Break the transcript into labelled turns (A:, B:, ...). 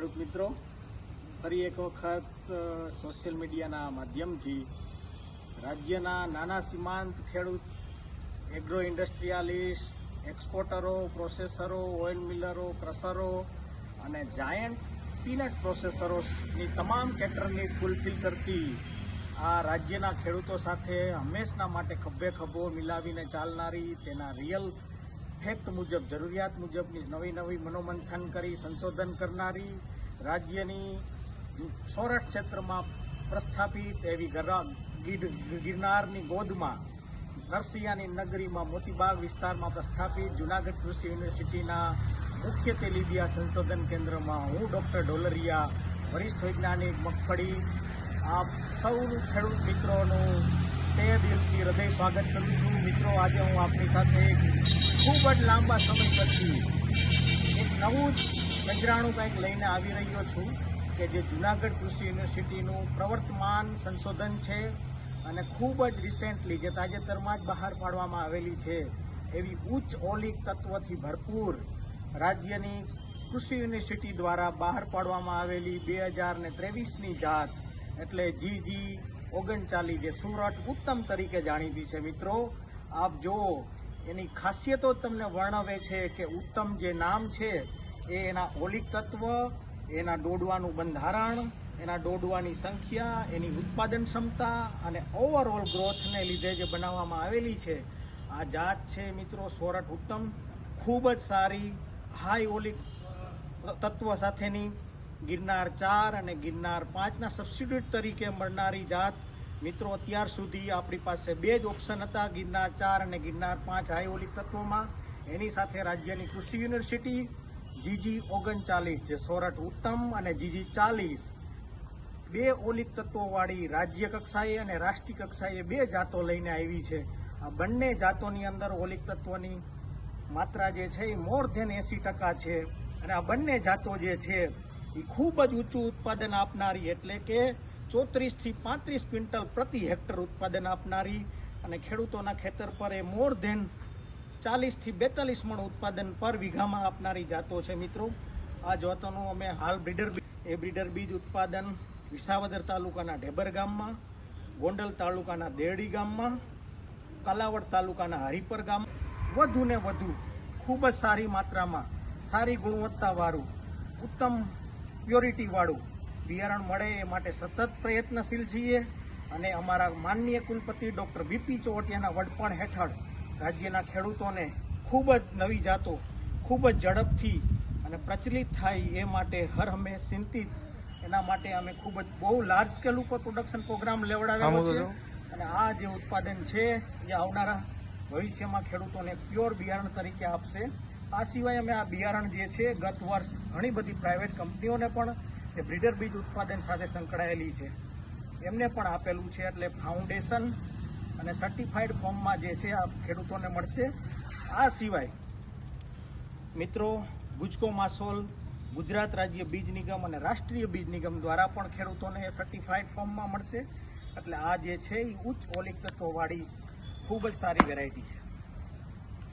A: ખેડૂત મિત્રો, ફરી એક વખત સોશિયલ મીડિયાના માધ્યમથી રાજ્યના નાના સીમાંત ખેડૂત, એગ્રો ઇન્ડસ્ટ્રીયાલિસ્ટ, એક્સપોર્ટરો, પ્રોસેસરો, ઓઇલ મિલરો, ક્રશરો અને જાયન્ટ પીનટ પ્રોસેસરોની તમામ કેટરની ફૂલફિલ કરતી આ રાજ્યના ખેડૂતો સાથે હંમેશના માટે ખભે ખભો મિલાવીને ચાલનારી, તેના રિયલ ફેક્ટ મુજબ, જરૂરિયાત મુજબની નવી મનોમંથન કરી સંશોધન કરનારી, રાજ્યની સૌરાષ્ટ્ર ક્ષેત્રમાં પ્રસ્થાપિત એવી ગિરનારની ગોદમાં, નરસિયાની નગરીમાં, મોતીબાગ વિસ્તારમાં પ્રસ્થાપિત જૂનાગઢ કૃષિ યુનિવર્સિટીના મુખ્ય તેલીબિયા સંશોધન કેન્દ્રમાં હું ડૉક્ટર ડોલરિયા, વરિષ્ઠ વૈજ્ઞાનિક મગફળી, આપ સૌ ખેડૂત મિત્રોનું તે દિલથી હૃદય સ્વાગત કરું છું. મિત્રો, આજે હું આપની સાથે ખૂબ જ લાંબા સમય પછી એક નવું જ નજરાણું કંઈક લઈને આવી રહ્યો છું કે જે જૂનાગઢ કૃષિ યુનિવર્સિટીનું પ્રવર્તમાન સંશોધન છે અને ખૂબ જ રિસેન્ટલી, જે તાજેતરમાં જ બહાર પાડવામાં આવેલી છે એવી ઉચ્ચ ઓલિક તત્વથી ભરપૂર રાજ્યની કૃષિ યુનિવર્સિટી દ્વારા બહાર પાડવામાં આવેલી 2023ની જાત એટલે GG39, જે સુરત ઉત્તમ તરીકે જાણીતી છે. મિત્રો, આપ જુઓ, એની ખાસિયતો તમને વર્ણવે છે કે ઉત્તમ જે નામ છે એ એના ઓલિક તત્વ, એના ડોડવાનું બંધારણ, એના ડોડવાની સંખ્યા, એની ઉત્પાદન ક્ષમતા અને ઓવરઓલ ગ્રોથને લીધે જે બનાવવામાં આવેલી છે આ જાત છે મિત્રો સોરઠ ઉત્તમ. ખૂબ જ સારી હાઈ ઓલિક તત્વ સાથેની ગિરનાર 4 અને ગિરનાર 5ના સબસ્ટિટ્યુટ તરીકે મળનારી જાત. મિત્રો, અત્યાર સુધી આપણી પાસે બે જ ઓપ્શન હતા, ગિરનાર 4 અને ગિરનાર 5 હાઈ ઓલિક તત્વોમાં. એની સાથે રાજ્યની કૃષિ યુનિવર્સિટી GG39, જે સોરઠ ઉત્તમ, અને GG40 બે ઓલિક તત્વોવાળી રાજ્ય કક્ષાએ અને રાષ્ટ્રીય કક્ષાએ બે જાતો લઈને આવી છે. આ બંને જાતોની અંદર ઓલિક તત્વની માત્રા જે છે એ મોર ધેન 80% છે અને આ બંને જાતો જે છે એ ખૂબ જ ઊંચું ઉત્પાદન આપનારી, એટલે કે 34 થી 35 ક્વિન્ટલ પ્રતિ હેક્ટર ઉત્પાદન આપનારી અને ખેડૂતોના ખેતર પર એ મોર ધેન 40 થી 42 મણ ઉત્પાદન પર વીઘામાં આપનારી જાતો છે. મિત્રો, આ જાતોનું અમે હાલ બ્રીડર બીજ ઉત્પાદન વિસાવદર તાલુકાના ઢેબર ગામમાં, ગોંડલ તાલુકાના દેરડી ગામમાં, કાલાવડ તાલુકાના હરિપર ગામ વધુ ને વધુ ખૂબ જ સારી માત્રામાં, સારી ગુણવત્તાવાળું, ઉત્તમ પ્યોરિટીવાળું બિયારણ મળે એ માટે સતત પ્રયત્નશીલ છીએ અને અમારા માનનીય કુલપતિ ડૉક્ટર BP ચોવટિયાના વડપણ હેઠળ રાજ્યના ખેડૂતોને ખૂબ જ નવી જાતો ખૂબ જ ઝડપથી અને પ્રચલિત થાય એ માટે હર હંમેશ ચિંતિત. એના માટે અમે ખૂબ જ બહુ લાર્જ સ્કેલ ઉપર પ્રોડક્શન પ્રોગ્રામ લેવડાવેલો છે અને આ જે ઉત્પાદન છે એ આવનારા ભવિષ્યમાં ખેડૂતોને પ્યોર બિયારણ તરીકે આપશે. આ સિવાય અમે આ બિયારણ જે છે ગત વર્ષ ઘણી બધી પ્રાઇવેટ કંપનીઓને પણ જે બ્રીડર બીજ ઉત્પાદન સાથે સંકળાયેલી છે એમને પણ આપેલું છે, એટલે ફાઉન્ડેશન અને સર્ટિફાઈડ ફોર્મમાં જે છે આ ખેડૂતોને મળશે. આ સિવાય મિત્રો, ગુજકો માસોલ, ગુજરાત રાજ્ય બીજ નિગમ અને રાષ્ટ્રીય બીજ નિગમ દ્વારા પણ ખેડૂતોને સર્ટિફાઈડ ફોર્મમાં મળશે. એટલે આ જે છે એ ઉચ્ચ ઓલિક તત્વોવાળી ખૂબ જ સારી વેરાયટી છે.